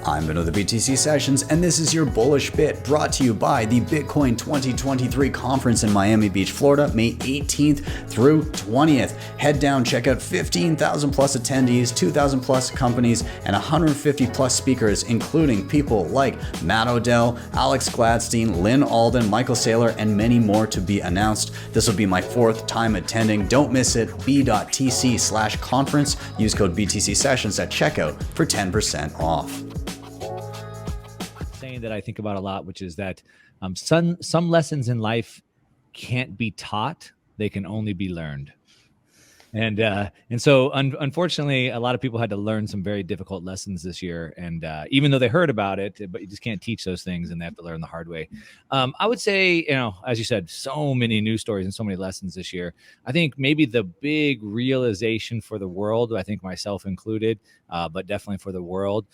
I'm Vin of the BTC Sessions, and this is your Bullish Bit, brought to you by the Bitcoin 2023 conference in Miami Beach, Florida, May 18th through 20th. Head down, check out 15,000 plus attendees, 2,000 plus companies, and 150 plus speakers, including people like Matt Odell, Alex Gladstein, Lynn Alden, Michael Saylor, and many more to be announced. This will be my 4th time attending. Don't miss it. b.tc/conference. Use code BTC Sessions at checkout for 10% off. Saying that I think about a lot, which is that some lessons in life can't be taught; they can only be learned. And so unfortunately, a lot of people had to learn some very difficult lessons this year. And even though they heard about it, but you just can't teach those things, and they have to learn the hard way. I would say, as you said, so many news stories and so many lessons this year. I think maybe the big realization for the world, I think myself included, but definitely for the world,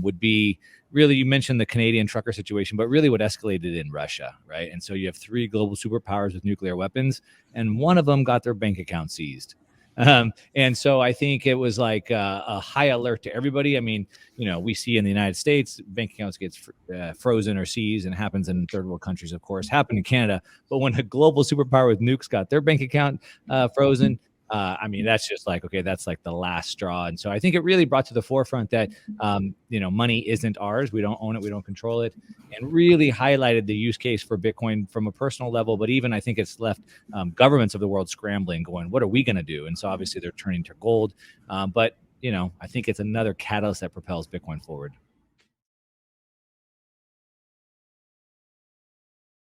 would be really, you mentioned the Canadian trucker situation, but really what escalated in Russia, right? And so you have 3 global superpowers with nuclear weapons, and one of them got their bank account seized. And so I think it was like a high alert to everybody. I mean, we see in the United States, bank accounts get frozen or seized, and happens in third world countries, of course, happened in Canada. But when a global superpower with nukes got their bank account frozen, I mean, that's just like, okay, that's like the last straw. And so I think it really brought to the forefront that, money isn't ours. We don't own it. We don't control it. And really highlighted the use case for Bitcoin from a personal level. But even I think it's left governments of the world scrambling, going, what are we going to do? And so obviously they're turning to gold. But I think it's another catalyst that propels Bitcoin forward.